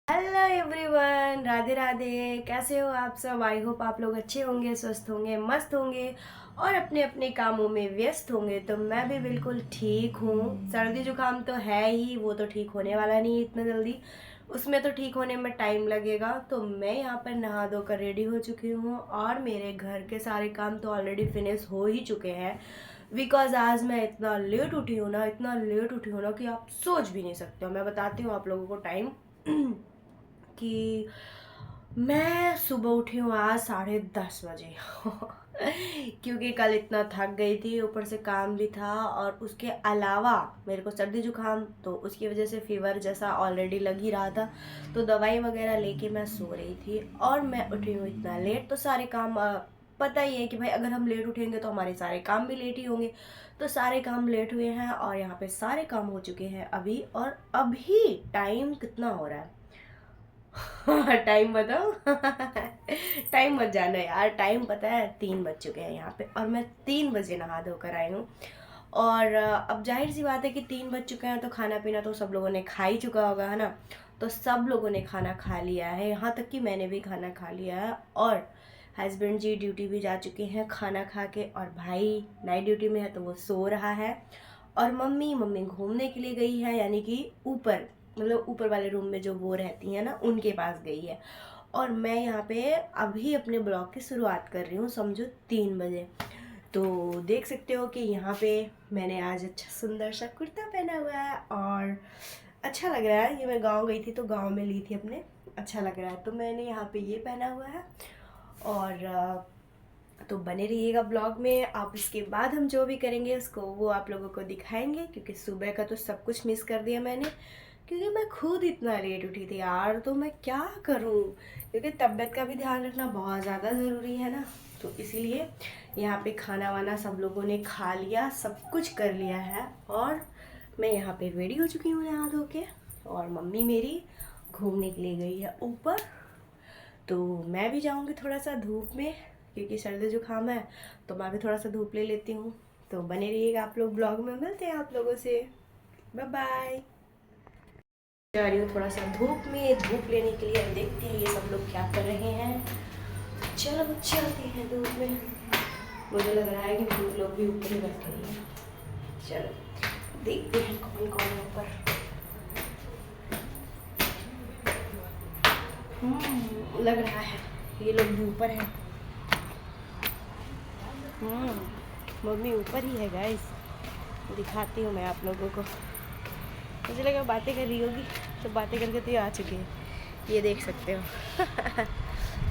Hello everyone, Radhe Radhe. कैसे हो आप सब? आई होप आप लोग अच्छे होंगे, स्वस्थ होंगे, मस्त होंगे और अपने अपने कामों में व्यस्त होंगे। तो मैं भी बिल्कुल ठीक हूँ। सर्दी जुकाम तो है ही, वो तो ठीक होने वाला नहीं है इतना जल्दी। उसमें तो ठीक होने में टाइम लगेगा। तो मैं यहाँ पर नहा धोकर रेडी हो चुकी हूँ और मेरे घर के सारे काम तो ऑलरेडी फिनिश हो ही चुके हैं। बिकॉज आज मैं इतना लेट उठी हूँ ना, इतना लेट उठी हूँ ना कि आप सोच भी नहीं सकते हो। मैं बताती हूँ आप लोगों को टाइम कि मैं सुबह उठी हूँ आज 10:30 बजे क्योंकि कल इतना थक गई थी, ऊपर से काम भी था और उसके अलावा मेरे को सर्दी जुकाम, तो उसकी वजह से फीवर जैसा ऑलरेडी लग ही रहा था। तो दवाई वगैरह लेके मैं सो रही थी और मैं उठी हूँ इतना लेट। तो सारे काम पता ही है कि भाई अगर हम लेट उठेंगे तो हमारे सारे काम भी लेट ही होंगे। तो सारे काम लेट हुए हैं और यहाँ पे सारे काम हो चुके हैं अभी। और अभी टाइम कितना हो रहा है? टाइम बताओ। टाइम मत जानो यार, टाइम पता है 3 बज चुके हैं यहाँ पे और मैं 3 बजे नहा धोकर आई हूँ। और अब जाहिर सी बात है कि 3 बज चुके हैं तो खाना पीना तो सब लोगों ने खा ही चुका होगा, है ना। तो सब लोगों ने खाना खा लिया है, यहाँ तक कि मैंने भी खाना खा लिया है। और हस्बैंड जी ड्यूटी भी जा चुके हैं खाना खा के, और भाई नाइट ड्यूटी में है तो वो सो रहा है। और मम्मी मम्मी घूमने के लिए गई है, यानी कि ऊपर, मतलब ऊपर वाले रूम में जो वो रहती है ना, उनके पास गई है। और मैं यहाँ पे अभी अपने ब्लॉग की शुरुआत कर रही हूँ, समझो 3 बजे। तो देख सकते हो कि यहाँ पे मैंने आज अच्छा सुंदर सा कुर्ता पहना हुआ है और अच्छा लग रहा है। ये मैं गांव गई थी तो गांव में ली थी अपने, अच्छा लग रहा है। तो मैंने यहाँ पे ये पहना हुआ है और तो बने रहिएगा ब्लॉग में। आप इसके बाद हम जो भी करेंगे उसको वो आप लोगों को दिखाएंगे, क्योंकि सुबह का तो सब कुछ मिस कर दिया मैंने, क्योंकि मैं खुद इतना लेट उठी थी यार। तो मैं क्या करूं, क्योंकि तबीयत का भी ध्यान रखना बहुत ज़्यादा ज़रूरी है ना। तो इसीलिए यहाँ पे खाना वाना सब लोगों ने खा लिया, सब कुछ कर लिया है और मैं यहाँ पे रेडी हो चुकी हूँ नहा धो के। और मम्मी मेरी घूमने के लिए गई है ऊपर, तो मैं भी जाऊँगी थोड़ा सा धूप में, क्योंकि सर्दी जुकाम है तो मैं भी थोड़ा सा धूप ले लेती हूँ। तो बने रहिएगा आप लोग ब्लॉग में, मिलते हैं आप लोगों से, बाय बाय। जा रही हूँ थोड़ा सा धूप में, धूप लेने के लिए। देखते हैं ये सब लोग क्या कर रहे हैं। चलो चलते हैं धूप में। मुझे लग रहा है कि धूप लोग भी ऊपर ही बैठे हैं। चलो देखते हैं कौन कौन है ऊपर। लग रहा है ये लोग भी ऊपर हैं। मम्मी ऊपर ही है गाइस, दिखाती हूँ मैं आप लोगों को। मुझे लगा बातें कर रही होगी, तो बातें करके तो ये आ चुकी है, ये देख सकते हो।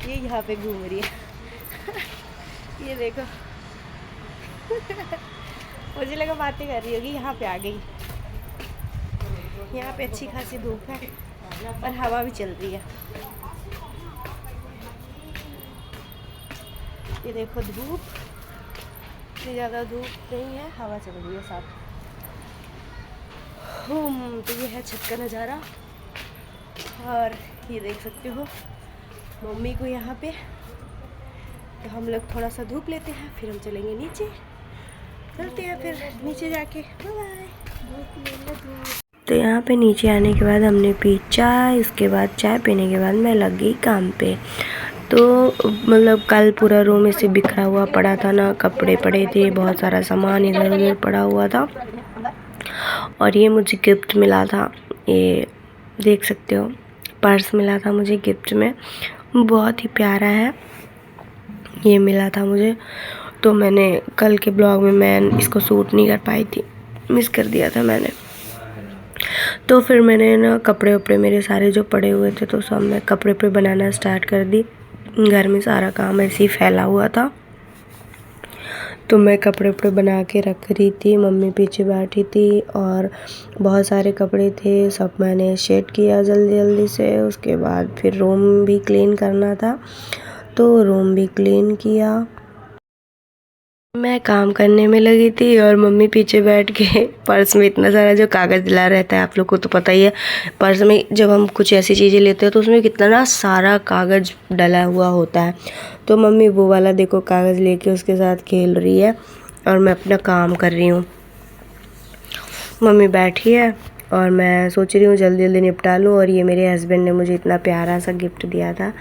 ये यहाँ पे घूम रही है। ये देखो। मुझे लगा बातें कर रही होगी, यहाँ पे आ गई। यहाँ पे अच्छी खासी धूप है और हवा भी चल रही है। ये देखो धूप, इतनी ज़्यादा धूप नहीं है, हवा चल रही है साथ। तो ये है छत का नज़ारा और ये देख सकते हो मम्मी को यहाँ पे। तो हम लोग थोड़ा सा धूप लेते हैं, फिर हम चलेंगे नीचे, चलते हैं फिर नीचे जाके, बाय बाय। तो यहाँ पे नीचे आने के बाद हमने पी चाय, उसके बाद चाय पीने के बाद मैं लग गई काम पे। तो मतलब कल पूरा रूम ऐसे बिखरा हुआ पड़ा था ना, कपड़े पड़े थे, बहुत सारा सामान इधर उधर पड़ा हुआ था। और ये मुझे गिफ्ट मिला था, ये देख सकते हो पर्स मिला था मुझे गिफ्ट में, बहुत ही प्यारा है, ये मिला था मुझे। तो मैंने कल के ब्लॉग में मैं इसको शूट नहीं कर पाई थी, मिस कर दिया था मैंने। तो फिर मैंने ना कपड़े वपड़े मेरे सारे जो पड़े हुए थे तो सब मैं कपड़े पे बनाना स्टार्ट कर दी। घर में सारा काम ऐसे ही फैला हुआ था, तो मैं कपड़े वपड़े बना के रख रही थी, मम्मी पीछे बैठी थी और बहुत सारे कपड़े थे, सब मैंने शेड किया जल्दी जल्दी से। उसके बाद फिर रूम भी क्लीन करना था, तो रूम भी क्लीन किया। मैं काम करने में लगी थी और मम्मी पीछे बैठ के पर्स में इतना सारा जो कागज़ डला रहता है, आप लोग को तो पता ही है, पर्स में जब हम कुछ ऐसी चीज़ें लेते हैं तो उसमें कितना सारा कागज़ डला हुआ होता है। तो मम्मी वो वाला देखो कागज़ लेके उसके साथ खेल रही है और मैं अपना काम कर रही हूँ। मम्मी बैठी है और मैं सोच रही हूँ जल्दी जल्दी निपटा लूँ। और ये मेरे हस्बैंड ने मुझे इतना प्यारा सा गिफ्ट दिया था,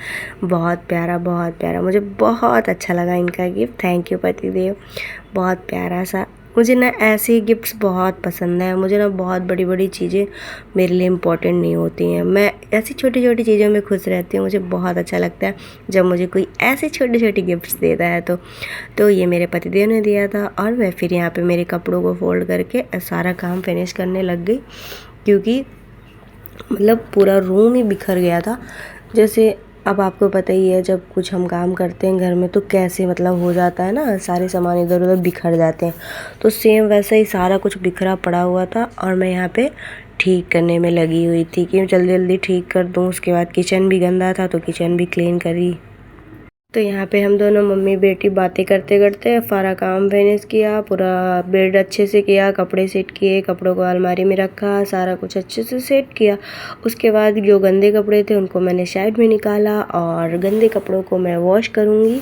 बहुत प्यारा, बहुत प्यारा। मुझे बहुत अच्छा लगा इनका गिफ्ट। थैंक यू पतिदेव, बहुत प्यारा सा। मुझे ना ऐसे गिफ्ट्स बहुत पसंद है। मुझे ना बहुत बड़ी बड़ी चीज़ें मेरे लिए इम्पोर्टेंट नहीं होती हैं। मैं ऐसी छोटी छोटी चीज़ों में खुश रहती हूँ। मुझे बहुत अच्छा लगता है जब मुझे कोई ऐसी छोटी छोटी गिफ्ट्स देता है। तो ये मेरे पतिदेव ने दिया था। और मैं फिर यहाँ पे मेरे कपड़ों को फोल्ड करके सारा काम फिनिश करने लग गई, क्योंकि मतलब पूरा रूम ही बिखर गया था। जैसे अब आपको पता ही है, जब कुछ हम काम करते हैं घर में तो कैसे मतलब हो जाता है ना, सारे सामान इधर उधर बिखर जाते हैं। तो सेम वैसा ही सारा कुछ बिखरा पड़ा हुआ था और मैं यहाँ पे ठीक करने में लगी हुई थी कि जल्दी जल्दी ठीक कर दूँ। उसके बाद किचन भी गंदा था तो किचन भी क्लीन करी। तो यहाँ पे हम दोनों मम्मी बेटी बातें करते करते सारा काम फिनिश किया, पूरा बेड अच्छे से किया, कपड़े सेट किए, कपड़ों को अलमारी में रखा, सारा कुछ अच्छे से सेट किया। उसके बाद जो गंदे कपड़े थे उनको मैंने साइड में निकाला और गंदे कपड़ों को मैं वॉश करूँगी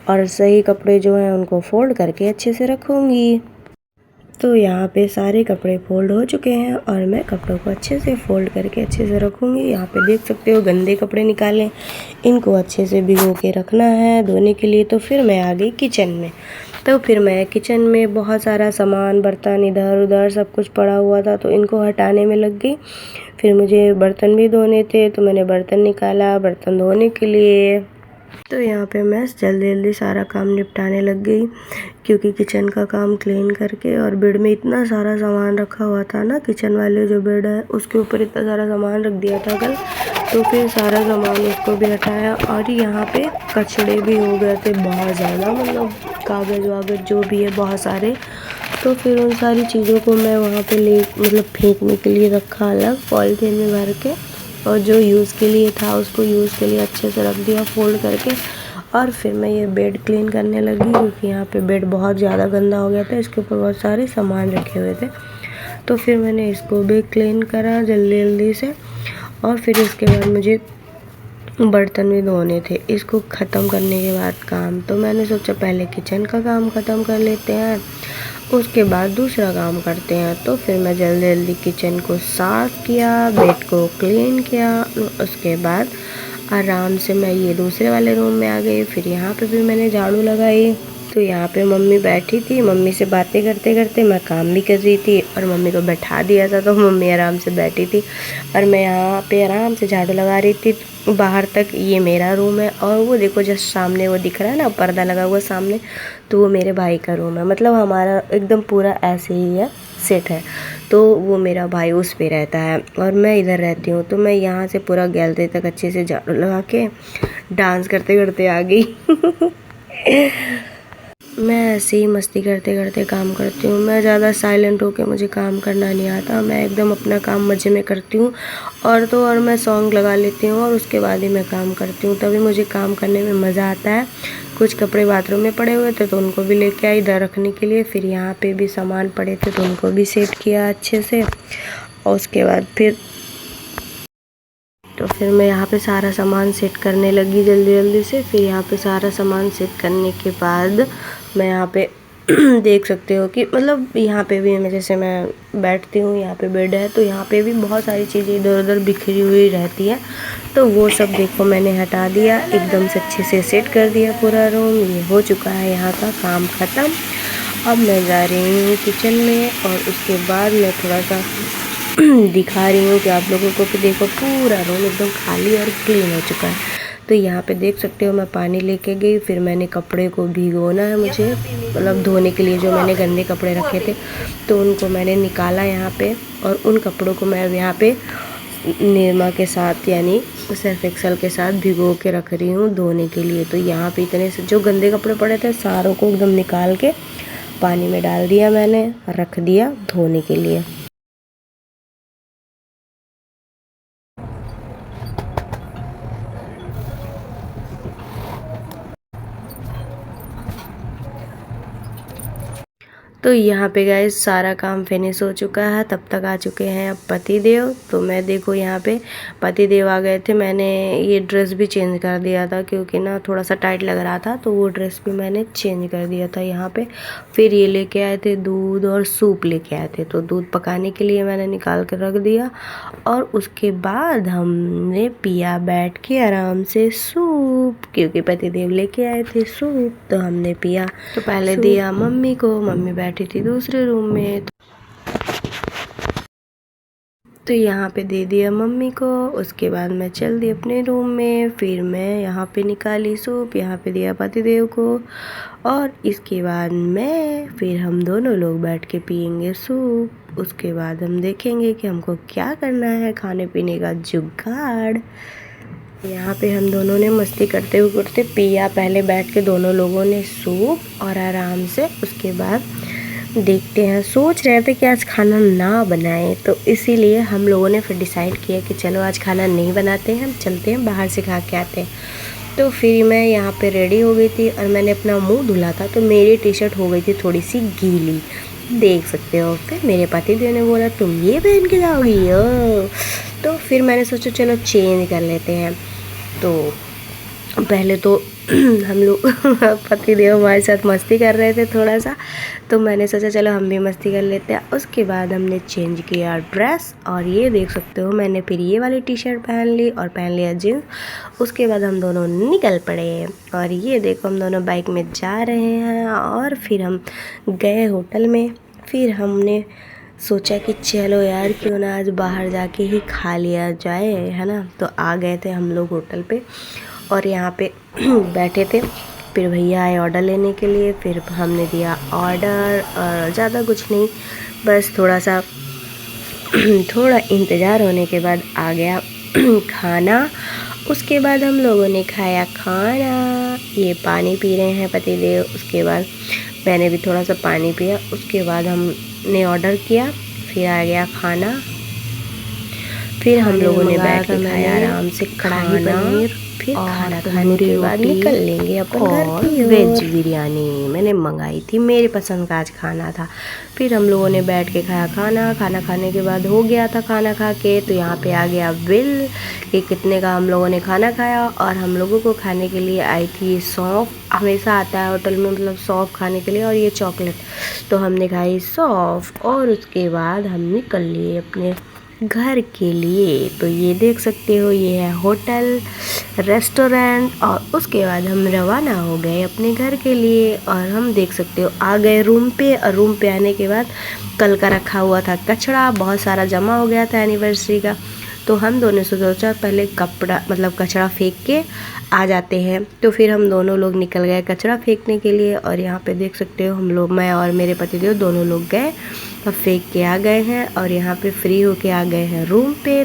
और सही कपड़े जो हैं उनको फोल्ड करके अच्छे से रखूँगी। तो यहाँ पे सारे कपड़े फोल्ड हो चुके हैं और मैं कपड़ों को अच्छे से फोल्ड करके अच्छे से रखूँगी। यहाँ पे देख सकते हो गंदे कपड़े निकालें, इनको अच्छे से भिगो के रखना है धोने के लिए। तो फिर मैं आ गई किचन में। तो फिर मैं किचन में बहुत सारा सामान, बर्तन इधर उधर सब कुछ पड़ा हुआ था तो इनको हटाने में लग गई। फिर मुझे बर्तन भी धोने थे तो मैंने बर्तन निकाला बर्तन धोने के लिए। तो यहाँ पे मैं जल्दी जल्दी सारा काम निपटाने लग गई, क्योंकि किचन का काम क्लीन करके, और बेड में इतना सारा सामान रखा हुआ था ना, किचन वाले जो बेड है उसके ऊपर इतना सारा सामान रख दिया था कल। तो फिर सारा सामान उसको भी हटाया और यहाँ पे कचड़े भी हो गए थे बहुत ज़्यादा, मतलब कागज़ वागज़ जो भी है बहुत सारे। तो फिर उन सारी चीज़ों को मैं वहाँ पे मतलब फेंकने के लिए रखा अलग पॉलीथीन में भर के, और जो यूज़ के लिए था उसको यूज़ के लिए अच्छे से रख दिया फोल्ड करके। और फिर मैं ये बेड क्लीन करने लगी, क्योंकि यहाँ पे बेड बहुत ज़्यादा गंदा हो गया था, इसके ऊपर बहुत सारे सामान रखे हुए थे। तो फिर मैंने इसको भी क्लीन करा जल्दी जल्दी से। और फिर इसके बाद मुझे बर्तन भी धोने थे। इसको ख़त्म करने के बाद काम, तो मैंने सोचा पहले किचन का काम ख़त्म कर लेते हैं, उसके बाद दूसरा काम करते हैं। तो फिर मैं जल्दी जल्दी किचन को साफ़ किया, बेड को क्लीन किया। उसके बाद आराम से मैं ये दूसरे वाले रूम में आ गई। फिर यहाँ पे भी मैंने झाड़ू लगाई। तो यहाँ पे मम्मी बैठी थी, मम्मी से बातें करते करते मैं काम भी कर रही थी, और मम्मी को बैठा दिया था तो मम्मी आराम से बैठी थी और मैं यहाँ पे आराम से झाड़ू लगा रही थी। बाहर तक ये मेरा रूम है, और वो देखो जस्ट सामने वो दिख रहा है ना पर्दा लगा हुआ सामने, तो वो मेरे भाई का रूम है। मतलब हमारा एकदम पूरा ऐसे ही है, सेट है। तो वो मेरा भाई उस पे रहता है और मैं इधर रहती हूँ। तो मैं यहाँ से पूरा गैलरी तक अच्छे से झाड़ू लगा के डांस करते करते आ गई। मैं ऐसे ही मस्ती करते करते काम करती हूँ। मैं ज़्यादा साइलेंट होके मुझे काम करना नहीं आता। मैं एकदम अपना काम मज़े में करती हूँ, और तो और मैं सॉन्ग लगा लेती हूँ और उसके बाद ही मैं काम करती हूँ, तभी मुझे काम करने में मज़ा आता है। कुछ कपड़े बाथरूम में पड़े हुए थे तो उनको भी लेके आई इधर रखने के लिए। फिर यहाँ पे भी सामान पड़े थे तो उनको भी सेट किया अच्छे से। और उसके बाद फिर मैं यहाँ पे सारा सामान सेट करने लगी जल्दी जल्दी से। फिर यहाँ पे सारा सामान सेट करने के बाद मैं यहाँ पे देख सकते हो कि मतलब यहाँ पे भी मैं जैसे मैं बैठती हूँ, यहाँ पे बेड है तो यहाँ पे भी बहुत सारी चीज़ें इधर उधर बिखरी हुई रहती है। तो वो सब देखो मैंने हटा दिया, एकदम से अच्छे से सेट कर दिया पूरा रूम। ये हो चुका है यहाँ का काम ख़त्म। अब मैं जा रही हूँ किचन में, और उसके बाद मैं थोड़ा सा दिखा रही हूँ कि आप लोगों को कि देखो पूरा रूम एकदम खाली और क्लीन हो चुका है। तो यहाँ पे देख सकते हो मैं पानी लेके गई, फिर मैंने कपड़े को भिगोना है मुझे, मतलब धोने के लिए जो मैंने गंदे कपड़े रखे थे तो उनको मैंने निकाला यहाँ पे, और उन कपड़ों को मैं यहाँ पे निरमा के साथ यानी सर्फ एक्सेल के साथ भिगो के रख रही हूँ धोने के लिए। तो यहाँ पे इतने से जो गंदे कपड़े पड़े थे सारों को एकदम निकाल के पानी में डाल दिया मैंने, रख दिया धोने के लिए। तो यहाँ पे गाइस सारा काम फिनिश हो चुका है। तब तक आ चुके हैं अब पति देव। तो मैं देखो यहाँ पे पति देव आ गए थे। मैंने ये ड्रेस भी चेंज कर दिया था क्योंकि ना थोड़ा सा टाइट लग रहा था, तो वो ड्रेस भी मैंने चेंज कर दिया था यहाँ पे। फिर ये लेके आए थे दूध और सूप लेके आए थे, तो दूध पकाने के लिए मैंने निकाल कर रख दिया और उसके बाद हमने पिया बैठ के आराम से सूप, क्योंकि पति देव लेके आए थे सूप तो हमने पिया। तो पहले दिया मम्मी को, मम्मी बैठी थी दूसरे रूम में, तो यहाँ पे दे दिया मम्मी को। उसके बाद मैं चल दी अपने रूम में। फिर मैं यहाँ पे निकाली सूप, यहाँ पे दिया पतिदेव को और इसके बाद फिर हम दोनों लोग बैठ के पियेंगे सूप। उसके बाद हम देखेंगे कि हमको क्या करना है खाने पीने का जुगाड़। यहाँ पे हम दोनों ने मस्ती करते हुए पिया पहले बैठ के दोनों लोगों ने सूप और आराम से। उसके बाद देखते हैं, सोच रहे थे कि आज खाना ना बनाएं, तो इसीलिए हम लोगों ने फिर डिसाइड किया कि चलो आज खाना नहीं बनाते हैं, हम चलते हैं बाहर से खा के आते हैं। तो फिर मैं यहाँ पे रेडी हो गई थी और मैंने अपना मुंह धुला था, तो मेरी टी शर्ट हो गई थी थोड़ी सी गीली, देख सकते हो। फिर मेरे पतिदेव ने बोला तुम ये पहन के जाओगी तो फिर मैंने सोचा चलो चेंज कर लेते हैं। तो पहले तो हम लोग पतिदेव हमारे साथ मस्ती कर रहे थे थोड़ा सा, तो मैंने सोचा चलो हम भी मस्ती कर लेते हैं। उसके बाद हमने चेंज किया ड्रेस और ये देख सकते हो मैंने फिर ये वाली टी शर्ट पहन ली और पहन लिया जीन्स। उसके बाद हम दोनों निकल पड़े और ये देखो हम दोनों बाइक में जा रहे हैं और फिर हम गए होटल में। फिर हमने सोचा कि चलो यार क्यों ना आज बाहर जाके ही खा लिया जाए, है ना। तो आ गए थे हम लोग होटल पे और यहाँ पे बैठे थे। फिर भैया आए ऑर्डर लेने के लिए, फिर हमने दिया ऑर्डर और ज़्यादा कुछ नहीं, बस थोड़ा इंतज़ार होने के बाद आ गया खाना। उसके बाद हम लोगों ने खाया खाना। ये पानी पी रहे हैं पतिदेव, उसके बाद मैंने भी थोड़ा सा पानी पिया। उसके बाद हमने ऑर्डर किया, फिर आ गया खाना। फिर हम लोगों ने बैठ के खाया आराम से खाना। फिर खाना खाने के बाद निकल लेंगे अपन घर की। वेज बिरयानी मैंने मंगाई थी, मेरे पसंद का आज खाना था। फिर हम लोगों ने बैठ के खाया खाना। खाना खाने के बाद हो गया था खाना खा के, तो यहाँ पे आ गया बिल कि कितने का हम लोगों ने खाना खाया। और हम लोगों को खाने के लिए आई थी सौंफ, हमेशा आता है होटल में मतलब सौंफ खाने के लिए, और ये चॉकलेट, तो हमने खाई सौंफ। और उसके बाद हम निकल लिए अपने घर के लिए। तो ये देख सकते हो ये है होटल रेस्टोरेंट। और उसके बाद हम रवाना हो गए अपने घर के लिए और हम देख सकते हो आ गए रूम पे। और रूम पे आने के बाद कल का रखा हुआ था कचरा बहुत सारा जमा हो गया था एनिवर्सरी का, तो हम दोनों से सोचा पहले कचरा फेंक के आ जाते हैं। तो फिर हम दोनों लोग निकल गए कचरा फेंकने के लिए। और यहाँ पे देख सकते हो हम लोग, मैं और मेरे पतिदेव दोनों लोग गए और फेंक के आ गए हैं और यहाँ पे फ्री होके आ गए हैं रूम पे।